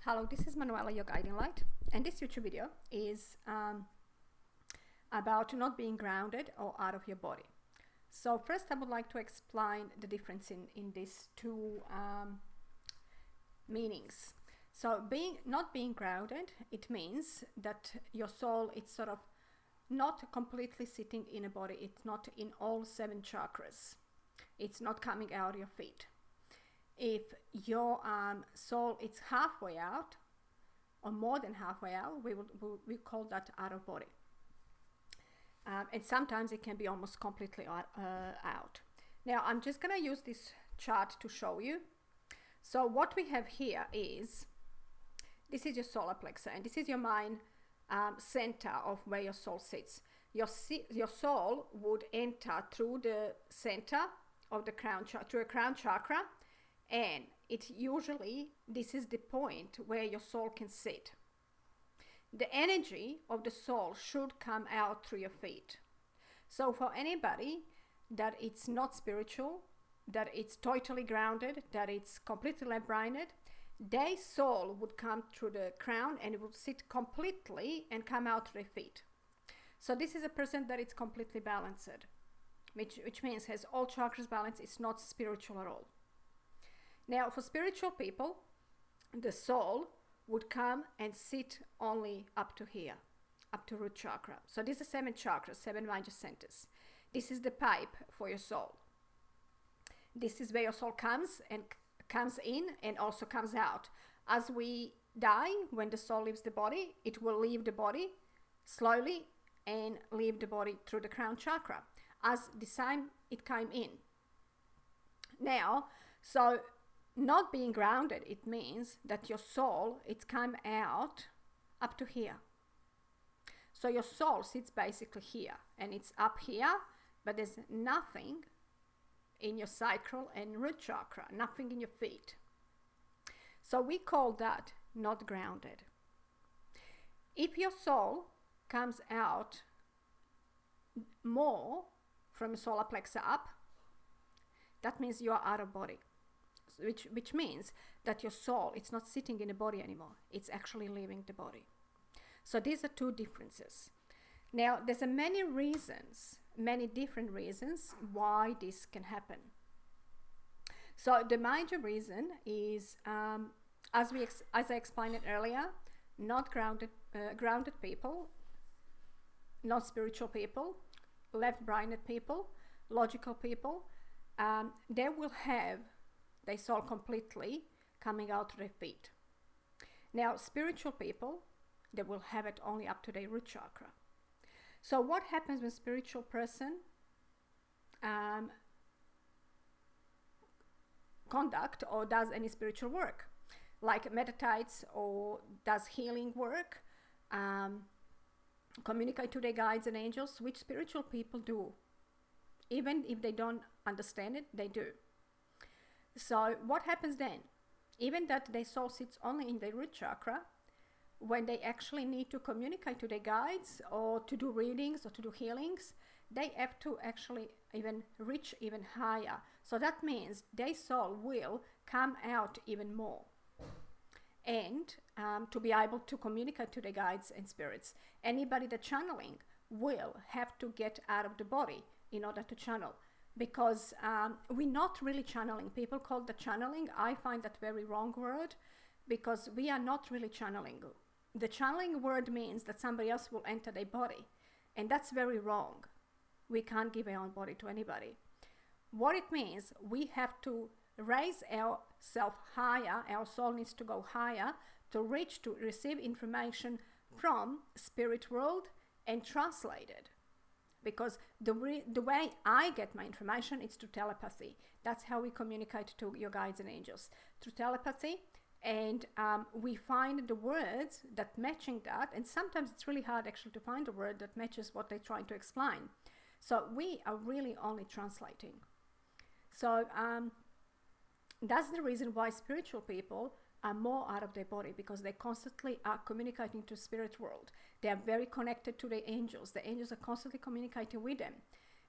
Hello, this is Manuela, your guiding light, and this YouTube video is about not being grounded or out of your body. So first I would like to explain the difference in these two meanings. So not being grounded, it means that your soul is sort of not completely sitting in a body. It's not in all 7 chakras. It's not coming out of your feet. If your soul is halfway out or more than halfway out, we call that out of body. And sometimes it can be almost completely out. Now I'm just going to use this chart to show you. So what we have here is, this is your solar plexus, and this is your mind center of where your soul sits. Your soul would enter through the center of the crown through a crown chakra, and it usually, this is the point where your soul can sit. The energy of the soul should come out through your feet. So for anybody that it's not spiritual, that it's totally grounded, that it's completely left-brained, their soul would come through the crown and it would sit completely and come out through their feet. So this is a person that is completely balanced, which means has all chakras balanced. It's not spiritual at all. Now for spiritual people, the soul would come and sit only up to here, up to root chakra. So this is 7 chakras, 7 major centers. This is the pipe for your soul. This is where your soul comes in and also comes out. As we die, when the soul leaves the body, it will leave the body slowly and leave the body through the crown chakra as the same it came in. Now, so not being grounded, it means that your soul, it's come out up to here. So your soul sits basically here and it's up here, but there's nothing in your sacral and root chakra, nothing in your feet. So we call that not grounded. If your soul comes out more from the solar plexus up, that means you are out of body. Which means that your soul, it's not sitting in the body anymore. It's actually leaving the body. So these are 2 differences. Now, there's many reasons, many different reasons why this can happen. So the major reason is, as I explained it earlier, not grounded people, not spiritual people, left-brained people, logical people, they will have their soul completely coming out to their feet. Now, spiritual people, they will have it only up to their root chakra. So what happens when a spiritual person conduct or does any spiritual work, like meditates or does healing work, communicate to their guides and angels, which spiritual people do. Even if they don't understand it, they do. So what happens then? Even that their soul sits only in the root chakra, when they actually need to communicate to their guides or to do readings or to do healings, they have to actually even reach even higher. So that means their soul will come out even more. And to be able to communicate to their guides and spirits, anybody that's channeling will have to get out of the body in order to channel. Because we're not really channeling. People call the channeling. I find that very wrong word, because we are not really channeling. The channeling word means that somebody else will enter their body, and that's very wrong. We can't give our own body to anybody. What it means, we have to raise ourselves higher. Our soul needs to go higher to receive information from spirit world and translate it. Because the way I get my information is through telepathy. That's how we communicate to your guides and angels, through telepathy. And we find the words that matching that. And sometimes it's really hard actually to find a word that matches what they're trying to explain. So we are really only translating. So that's the reason why spiritual people are more out of their body, because they constantly are communicating to spirit world. They are very connected to the angels. The angels are constantly communicating with them,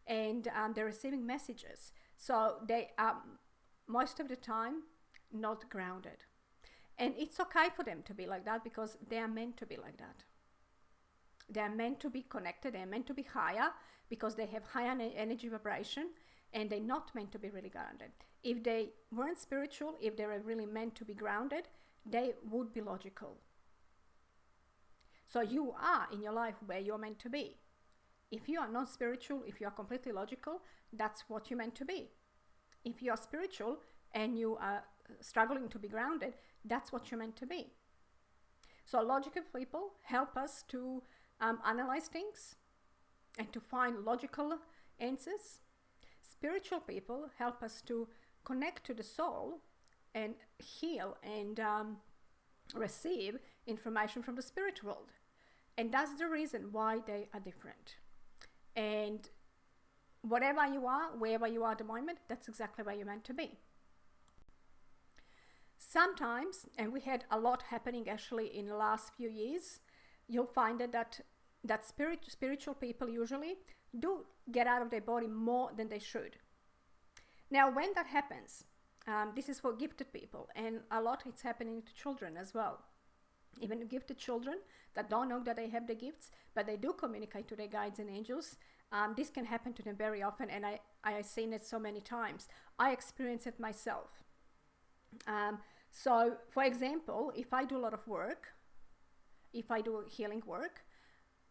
and they're receiving messages. So they are most of the time not grounded. And it's okay for them to be like that because they are meant to be like that. They are meant to be connected, they are meant to be higher because they have higher energy vibration, and they're not meant to be really grounded. If they weren't spiritual, if they were really meant to be grounded, they would be logical. So you are in your life where you're meant to be. If you are not spiritual, if you are completely logical, that's what you're meant to be. If you are spiritual and you are struggling to be grounded, that's what you're meant to be. So logical people help us to analyze things and to find logical answers. Spiritual people help us to connect to the soul and heal and receive information from the spirit world. And that's the reason why they are different. And whatever you are, wherever you are at the moment, that's exactly where you're meant to be. Sometimes, and we had a lot happening actually in the last few years, you'll find that spiritual people usually do get out of their body more than they should. Now, when that happens, this is for gifted people, and a lot it's happening to children as well. Even gifted children that don't know that they have the gifts, but they do communicate to their guides and angels. This can happen to them very often, and I've seen it so many times. I experience it myself. So, for example, if I do a lot of work, if I do healing work,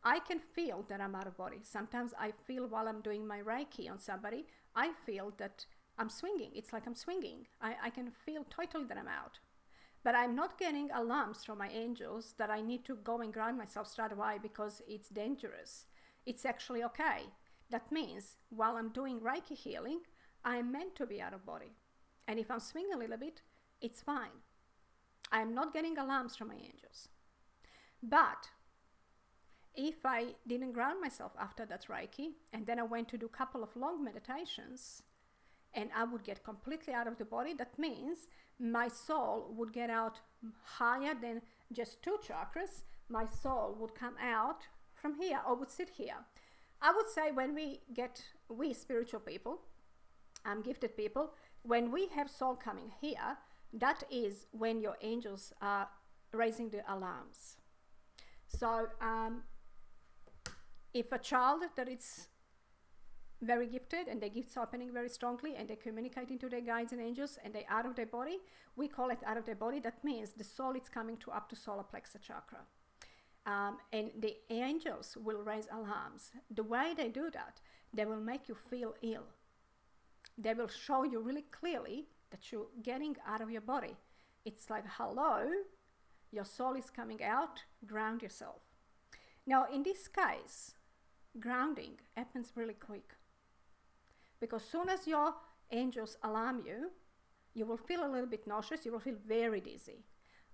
I can feel that I'm out of body. Sometimes I feel while I'm doing my Reiki on somebody, I feel that I'm swinging. It's like I'm swinging. I can feel totally that I'm out. But I'm not getting alarms from my angels that I need to go and ground myself straight away because it's dangerous. It's actually okay. That means while I'm doing Reiki healing, I'm meant to be out of body. And if I'm swinging a little bit, it's fine. I'm not getting alarms from my angels. But if I didn't ground myself after that Reiki, and then I went to do a couple of long meditations, and I would get completely out of the body, that means my soul would get out higher than just 2 chakras. My soul would come out from here or would sit here. I would say when we spiritual people, gifted people, when we have soul coming here, that is when your angels are raising the alarms. So if a child that is very gifted and their gifts are opening very strongly and they're communicating to their guides and angels and they're out of their body, we call it out of their body. That means the soul is coming to up to solar plexus chakra. And the angels will raise alarms. The way they do that, they will make you feel ill. They will show you really clearly that you're getting out of your body. It's like, hello, your soul is coming out, ground yourself. Now, in this case, grounding happens really quick. Because soon as your angels alarm you, you will feel a little bit nauseous, you will feel very dizzy.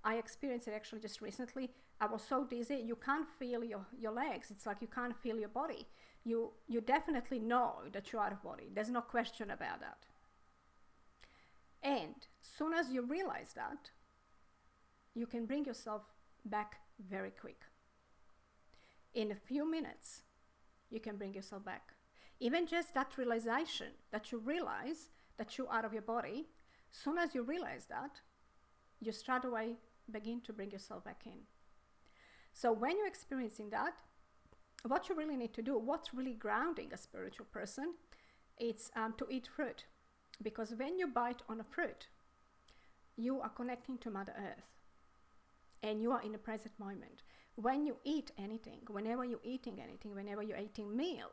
I experienced it actually just recently. I was so dizzy, you can't feel your legs. It's like you can't feel your body. You definitely know that you're out of body. There's no question about that. And soon as you realize that, you can bring yourself back very quick. In a few minutes, you can bring yourself back. Even just that realization that you realize that you're out of your body, soon as you realize that, you straight away begin to bring yourself back in. So when you're experiencing that, what you really need to do, what's really grounding a spiritual person, it's to eat fruit. Because when you bite on a fruit, you are connecting to Mother Earth. And you are in the present moment. When you eat anything, whenever you're eating anything, whenever you're eating meal,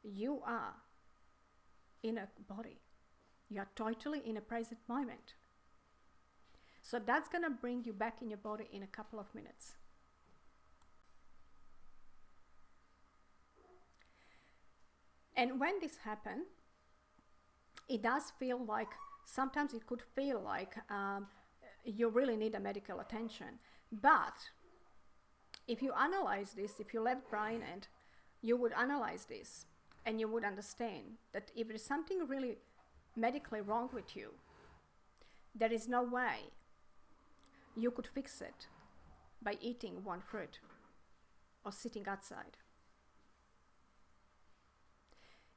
you are in a body. You are totally in a present moment. So that's going to bring you back in your body in a couple of minutes. And when this happens, it does feel like, sometimes it could feel like you really need a medical attention. But if you analyze this, if you left brain and you would analyze this and you would understand that if there's something really medically wrong with you, there is no way you could fix it by eating one fruit or sitting outside.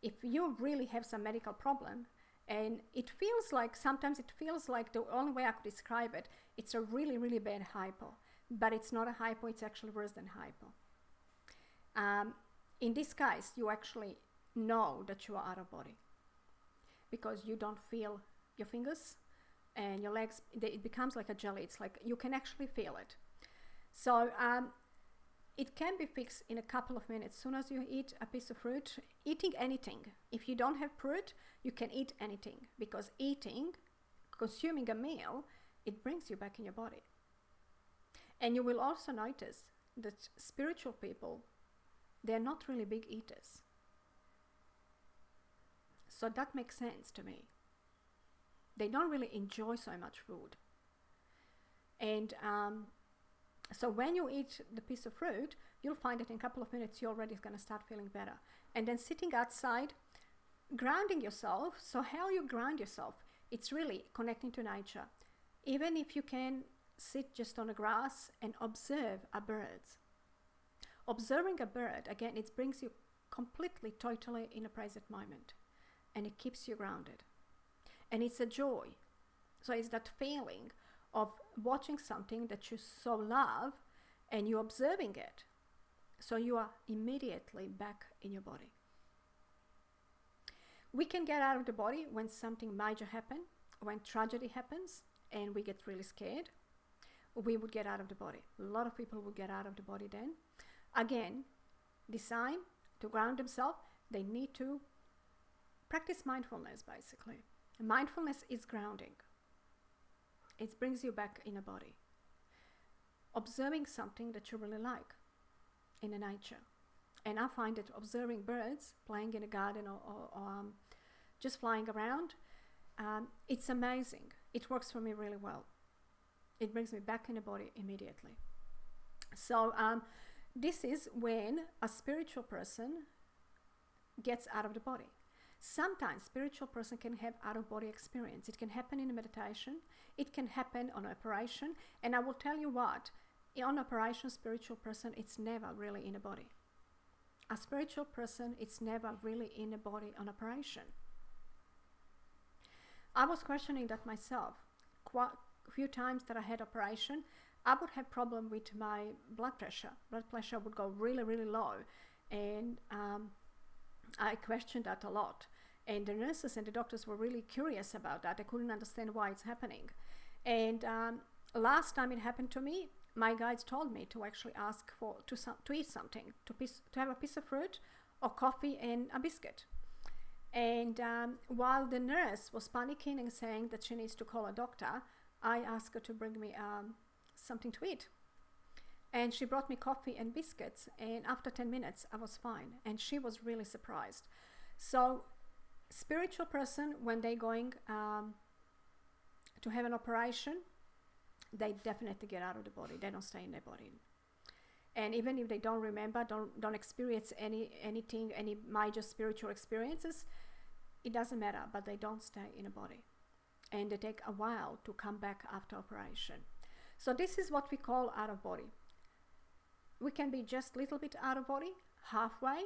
If you really have some medical problem And sometimes it feels like the only way I could describe it, it's a really, really bad hypo. But it's not a hypo, it's actually worse than hypo. In this case, you actually know that you are out of body because you don't feel your fingers and your legs. It becomes like a jelly. It's like you can actually feel it. So it can be fixed in a couple of minutes. As soon as you eat a piece of fruit, eating anything. If you don't have fruit, you can eat anything, because consuming a meal, it brings you back in your body. And you will also notice that spiritual people, they're not really big eaters. So that makes sense to me. They don't really enjoy so much food. And so when you eat the piece of fruit, you'll find that in a couple of minutes you're already going to start feeling better. And then sitting outside, grounding yourself. So how you ground yourself, it's really connecting to nature. Even if you can sit just on the grass and observe a bird. Observing a bird, again, it brings you completely, totally in a present moment. And it keeps you grounded. And it's a joy. So it's that feeling of watching something that you so love and you're observing it. So you are immediately back in your body. We can get out of the body when something major happens, when tragedy happens and we get really scared. We would get out of the body. A lot of people would get out of the body then. Again, design to ground themselves, they need to practice mindfulness, basically. Mindfulness is grounding. It brings you back in a body. Observing something that you really like in the nature. And I find that observing birds playing in a garden or just flying around, it's amazing. It works for me really well. It brings me back in the body immediately. So this is when a spiritual person gets out of the body. Sometimes spiritual person can have out-of-body experience. It can happen in a meditation. It can happen on an operation. And I will tell you what, on operation, spiritual person, it's never really in a body. A spiritual person, it's never really in a body on operation. I was questioning that myself. Quite a few times that I had operation, I would have problem with my blood pressure. Blood pressure would go really, really low. And I questioned that a lot. And the nurses and the doctors were really curious about that. They couldn't understand why it's happening. And last time it happened to me, my guides told me to actually ask to eat something, to have a piece of fruit or coffee and a biscuit. And while the nurse was panicking and saying that she needs to call a doctor, I asked her to bring me something to eat. And she brought me coffee and biscuits, and after 10 minutes I was fine. And she was really surprised. So spiritual person, when they're going to have an operation, they definitely get out of the body. They don't stay in their body. And even if they don't remember, don't experience anything, any major spiritual experiences, it doesn't matter, but they don't stay in a body. And they take a while to come back after operation. So this is what we call out of body. We can be just a little bit out of body, halfway,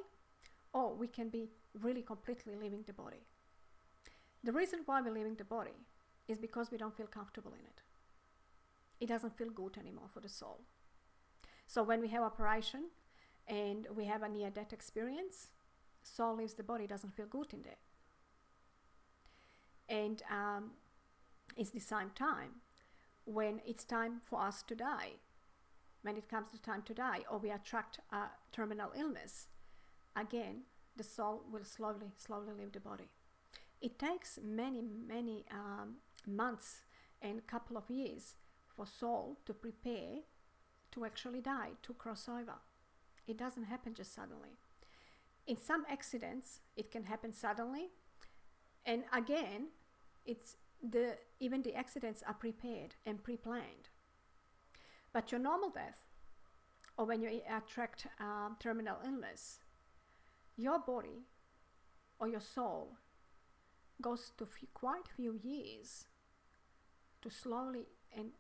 or we can be really completely leaving the body. The reason why we're leaving the body is because we don't feel comfortable in it. It doesn't feel good anymore for the soul. So when we have operation and we have a near-death experience, soul leaves the body, doesn't feel good in there. And it's the same time when it's time for us to die. When it comes to time to die, or we attract a terminal illness, again, the soul will slowly leave the body. It takes many months and a couple of years for soul to prepare to actually die, to cross over. It doesn't happen just suddenly. In some accidents, it can happen suddenly, and again, even the accidents are prepared and pre-planned. But your normal death, or when you attract terminal illness, your body or your soul goes to quite a few years to slowly and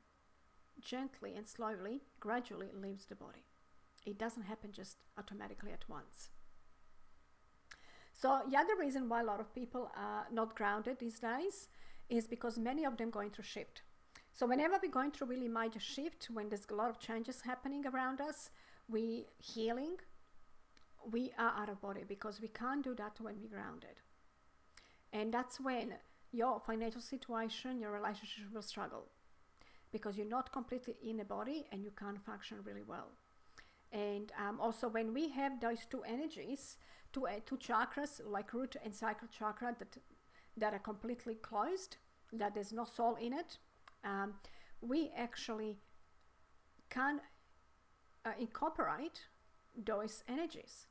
gently and slowly, gradually leaves the body. It doesn't happen just automatically at once. So the other reason why a lot of people are not grounded these days is because many of them going through shift. So whenever we're going through really major shift, when there's a lot of changes happening around us, we healing, we are out of body, because we can't do that when we're grounded. And that's when your financial situation, your relationship will struggle, because you're not completely in the body and you can't function really well. And also when we have those two energies, two chakras like root and sacral chakra that are completely closed, that there's no soul in it, we actually can incorporate those energies.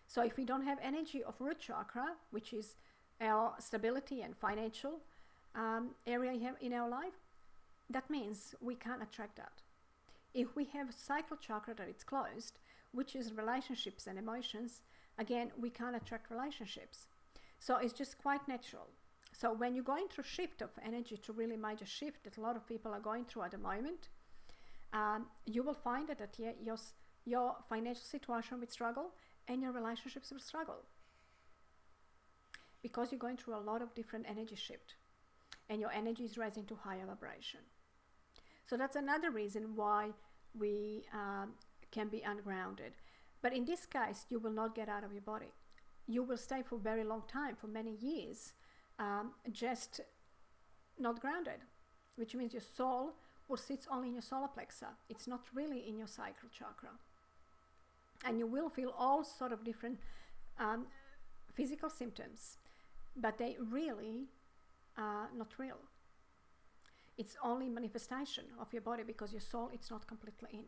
So if we don't have energy of root chakra, which is our stability and financial area in our life, that means we can't attract that. If we have sacral chakra that it's closed, which is relationships and emotions, again, we can't attract relationships. So it's just quite natural. So when you're going through shift of energy, to really major shift that a lot of people are going through at the moment, you will find that your financial situation will struggle and your relationships will struggle, because you're going through a lot of different energy shift and your energy is rising to higher vibration. So that's another reason why we can be ungrounded. But in this case, you will not get out of your body. You will stay for a very long time, for many years, just not grounded, which means your soul will sit only in your solar plexus. It's not really in your sacral chakra. And you will feel all sort of different physical symptoms, but they really are not real. It's only manifestation of your body, because your soul, it's not completely in.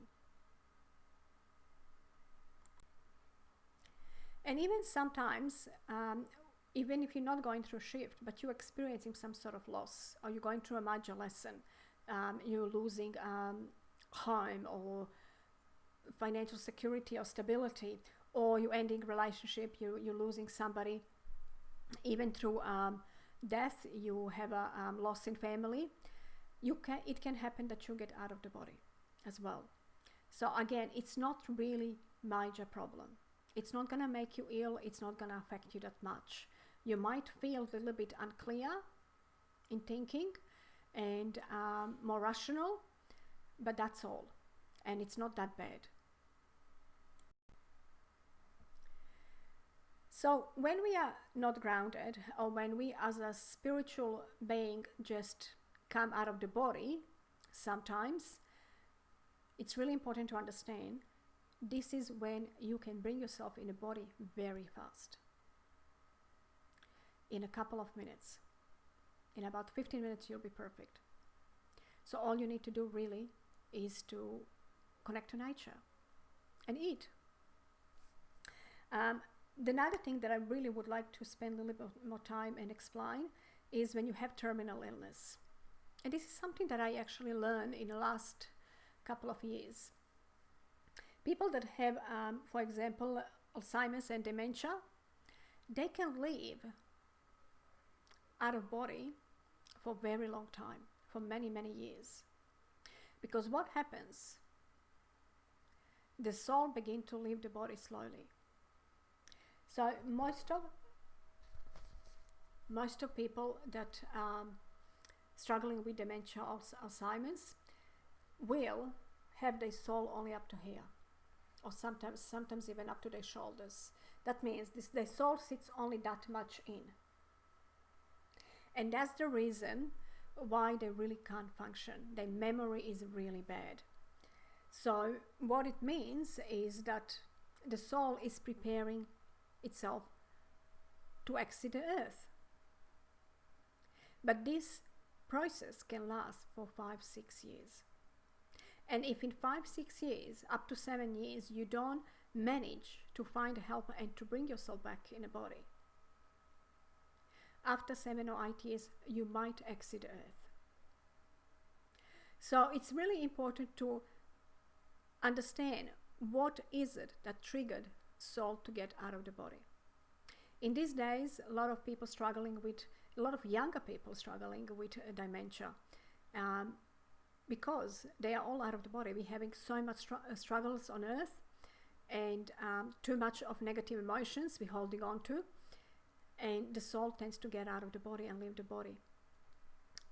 And even sometimes, even if you're not going through shift, but you're experiencing some sort of loss, or you're going through a major lesson, you're losing home or financial security or stability, or you're ending relationship, you're losing somebody, even through death, you have a loss in family, it can happen that you get out of the body as well. So again, it's not really major problem. It's not going to make you ill. It's not going to affect you that much. You might feel a little bit unclear in thinking and more rational, but that's all. And it's not that bad. So when we are not grounded, or when we as a spiritual being just come out of the body, sometimes it's really important to understand this is when you can bring yourself in the body very fast. In a couple of minutes. In about 15 minutes, you'll be perfect. So all you need to do really is to connect to nature and eat. The other thing that I really would like to spend a little bit more time and explain is when you have terminal illness. And this is something that I actually learned in the last couple of years. People that have, for example, Alzheimer's and dementia, they can live out of body for a very long time, for many, many years. Because what happens? The soul begins to leave the body slowly. So most of people that struggling with dementia or Alzheimer's will have their soul only up to here, or sometimes even up to their shoulders. That means their soul sits only that much in. And that's the reason why they really can't function. Their memory is really bad. So what it means is that the soul is preparing itself to exit the earth. But this process can last for 5-6 years. And if in 5-6 years, up to 7 years, you don't manage to find a helper and to bring yourself back in the body, after 7 or 8 years, you might exit Earth. So it's really important to understand what is it that triggered soul to get out of the body. In these days, a lot of younger people struggling with dementia, because they are all out of the body. We're having so much struggles on Earth, and too much of negative emotions we're holding on to. and the soul tends to get out of the body and leave the body.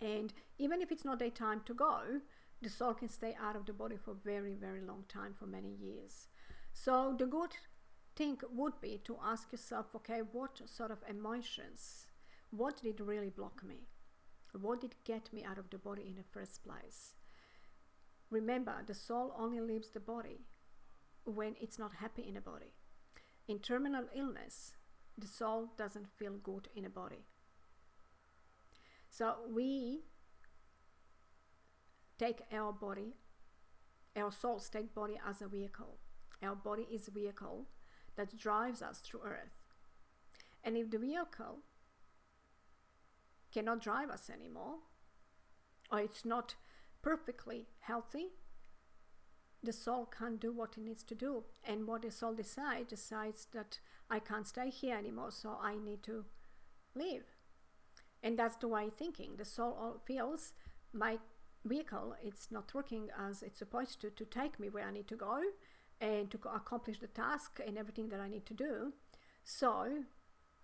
And even if it's not their time to go, the soul can stay out of the body for a very, very long time, for many years. So the good thing would be to ask yourself, okay, what sort of emotions, what did really block me? What did get me out of the body in the first place? Remember, the soul only leaves the body when it's not happy in the body. In terminal illness, the soul doesn't feel good in a body. So we take our body, our souls take body as a vehicle. Our body is a vehicle that drives us through earth. And if the vehicle cannot drive us anymore, or it's not perfectly healthy, the soul can't do what it needs to do. And what the soul decides that I can't stay here anymore, so I need to leave. And that's the way of thinking. The soul feels my vehicle, it's not working as it's supposed to take me where I need to go and to accomplish the task and everything that I need to do. So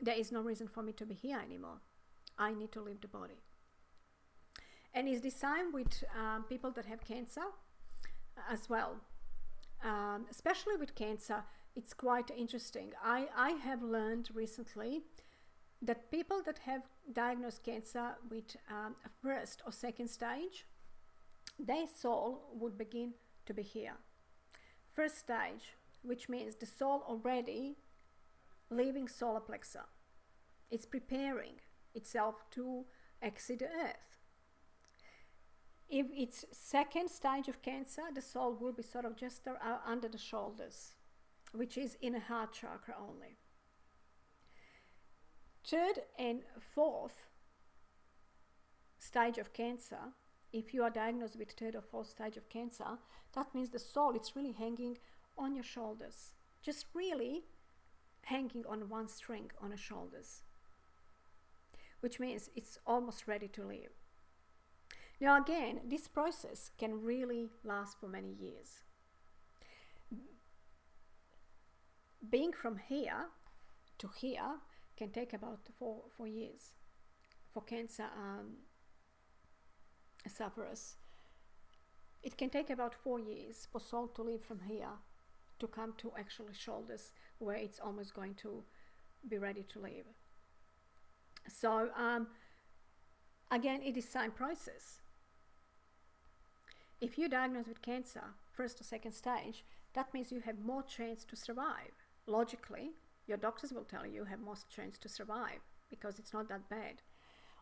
there is no reason for me to be here anymore. I need to leave the body. And it's the same with people that have cancer as well. Especially with cancer, it's quite interesting. I have learned recently that people that have diagnosed cancer with first or second stage, their soul would begin to be here. First stage, which means the soul already leaving solar plexus. It's preparing itself to exit the earth. If it's second stage of cancer, the soul will be sort of just under the shoulders, which is in a heart chakra only. Third and fourth stage of cancer, if you are diagnosed with third or fourth stage of cancer, that means the soul, it's really hanging on your shoulders, just really hanging on one string on the shoulders, which means it's almost ready to leave. Now again, this process can really last for many years. Being from here to here can take about four years for cancer sufferers. It can take about 4 years for soul to leave from here to come to actually shoulders where it's almost going to be ready to leave. So again, it is the same process. If you're diagnosed with cancer, first or second stage, that means you have more chance to survive. Logically, your doctors will tell you have more chance to survive because it's not that bad.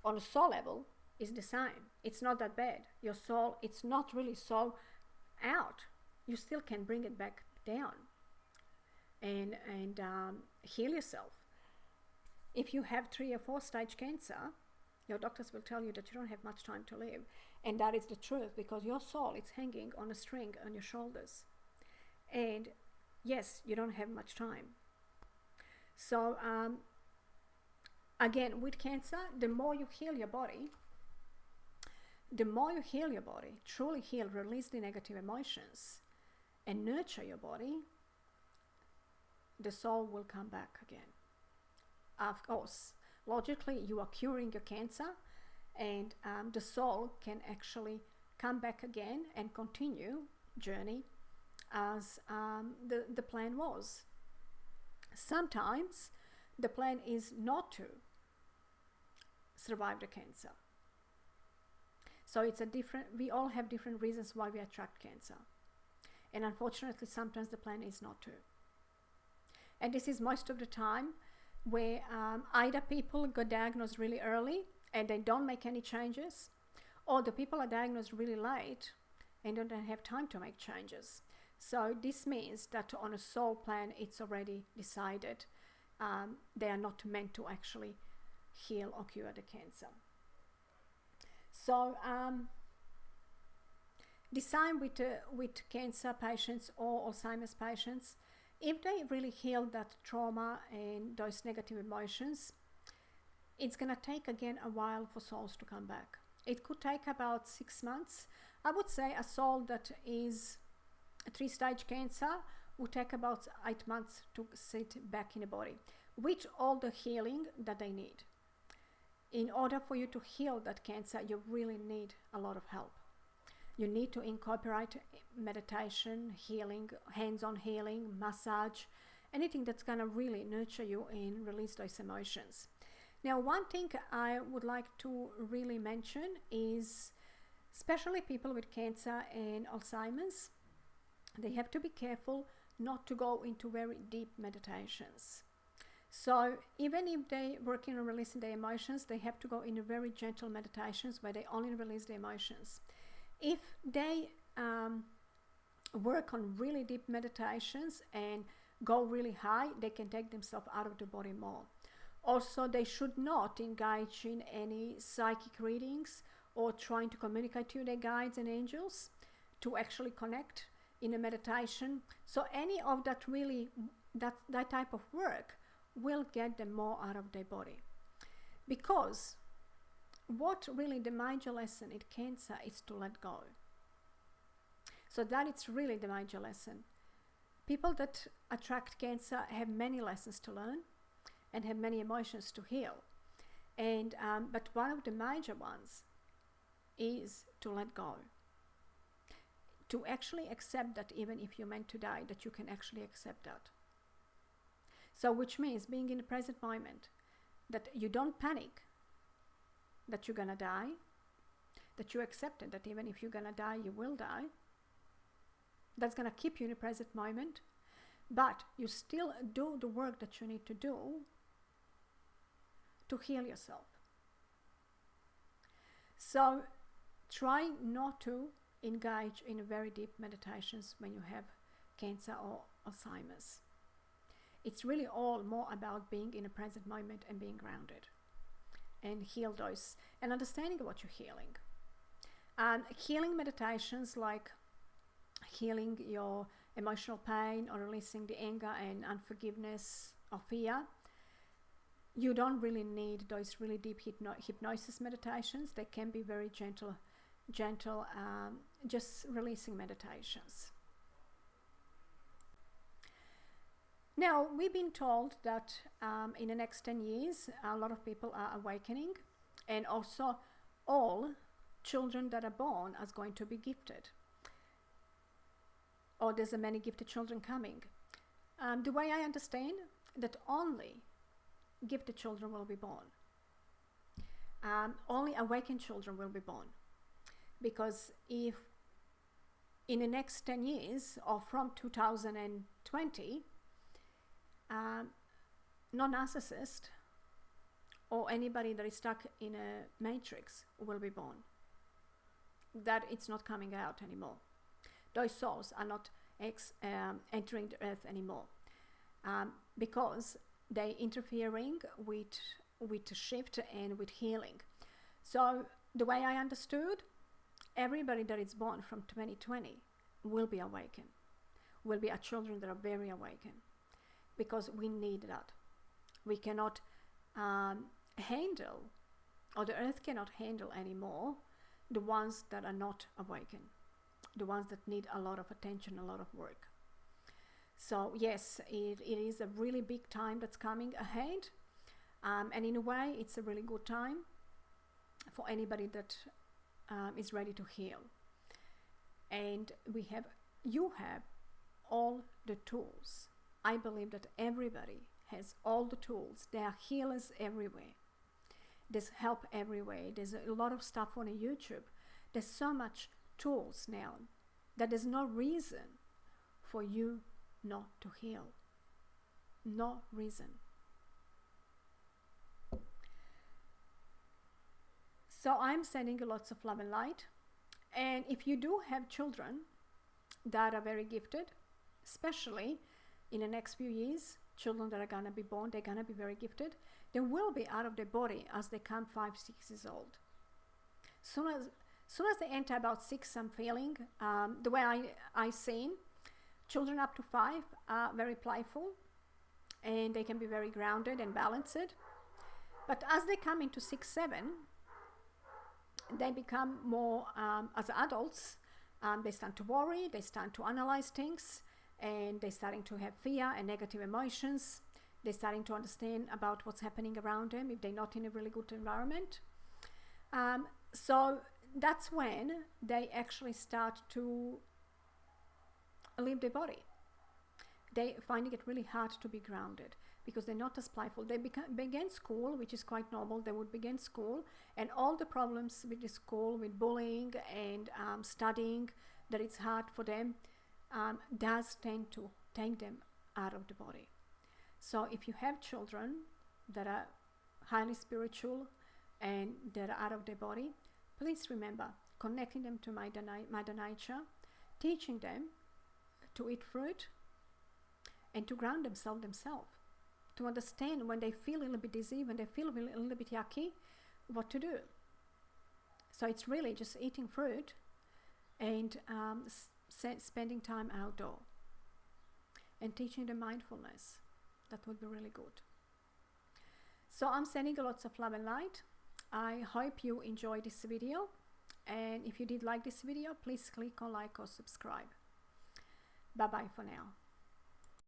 On a soul level, it's the same. It's not that bad. Your soul, it's not really so out. You still can bring it back down and heal yourself. If you have 3 or 4 stage cancer, your doctors will tell you that you don't have much time to live. And that is the truth, because your soul is hanging on a string on your shoulders. And yes, you don't have much time. So again, with cancer, the more you heal your body, truly heal, release the negative emotions, and nurture your body, the soul will come back again. Of course, logically, you are curing your cancer, and the soul can actually come back again and continue journey as the plan was. Sometimes the plan is not to survive the cancer. So it's we all have different reasons why we attract cancer. And unfortunately, sometimes the plan is not to. And this is most of the time where either people got diagnosed really early and they don't make any changes, or the people are diagnosed really late and don't have time to make changes. So this means that on a soul plan, it's already decided they are not meant to actually heal or cure the cancer. So the same with cancer patients or Alzheimer's patients, if they really heal that trauma and those negative emotions, it's going to take again a while for souls to come back. It could take about 6 months. I would say a soul that is a 3-stage cancer would take about 8 months to sit back in the body. with all the healing that they need. In order for you to heal that cancer, you really need a lot of help. You need to incorporate meditation, healing, hands-on healing, massage, anything that's going to really nurture you and release those emotions. Now, one thing I would like to really mention is, especially people with cancer and Alzheimer's, they have to be careful not to go into very deep meditations. So even if they working on releasing their emotions, they have to go into very gentle meditations where they only release the emotions. If they work on really deep meditations and go really high, they can take themselves out of the body more. Also, they should not engage in any psychic readings or trying to communicate to their guides and angels to actually connect in a meditation. So any of that really, that type of work will get them more out of their body. Because what really the major lesson in cancer is to let go. So that it's really the major lesson. People that attract cancer have many lessons to learn and have many emotions to heal. And but one of the major ones is to let go. To actually accept that even if you're meant to die, that you can actually accept that. So which means being in the present moment, that you don't panic that you're gonna die, that you accept it, that even if you're gonna die, you will die. That's gonna keep you in the present moment, but you still do the work that you need to do to heal yourself. So try not to engage in very deep meditations when you have cancer or Alzheimer's. It's really all more about being in the present moment and being grounded and heal those and understanding what you're healing. Healing meditations like healing your emotional pain or releasing the anger and unforgiveness or fear, you don't really need those really deep hypnosis meditations. They can be very gentle, just releasing meditations. Now, we've been told that in the next 10 years, a lot of people are awakening, and also all children that are born are going to be gifted. Or there's many gifted children coming. The way I understand that only gifted children will be born. Only awakened children will be born. Because if in the next 10 years, or from 2020, non-narcissist or anybody that is stuck in a matrix will be born. That it's not coming out anymore. Those souls are not entering the earth anymore because they're interfering with the shift and with healing. So the way I understood, everybody that is born from 2020 will be awakened, will be our children that are very awakened. Because we need that. We cannot handle, or the earth cannot handle anymore, the ones that are not awakened, the ones that need a lot of attention, a lot of work. So yes, it is a really big time that's coming ahead, and in a way, it's a really good time for anybody that is ready to heal. And you have all the tools. I believe that everybody has all the tools. There are healers everywhere. There's help everywhere. There's a lot of stuff on YouTube. There's so much tools now that there's no reason for you not to heal. No reason. So I'm sending you lots of love and light. And if you do have children that are very gifted, especially in the next few years, children that are going to be born, they're going to be very gifted. They will be out of their body as they come 5, 6 years old. Soon as they enter about 6, I'm feeling, the way I seen, children up to 5 are very playful and they can be very grounded and balanced. But as they come into 6, 7, they become more, as adults, they start to worry, they start to analyze things, and they're starting to have fear and negative emotions. They're starting to understand about what's happening around them if they're not in a really good environment. So that's when they actually start to leave their body. They're finding it really hard to be grounded because they're not as playful. They begin school, which is quite normal. They would begin school, and all the problems with the school, with bullying and studying, that it's hard for them, does tend to take them out of the body. So if you have children that are highly spiritual and that are out of their body, please remember connecting them to Mother Nature, teaching them to eat fruit and to ground themselves, to understand when they feel a little bit dizzy, when they feel a little bit yucky, what to do. So it's really just eating fruit and spending time outdoor and teaching them mindfulness. That would be really good. So I'm sending you lots of love and light. I hope you enjoyed this video, and if you did like this video, please click on like or subscribe. Bye bye for now.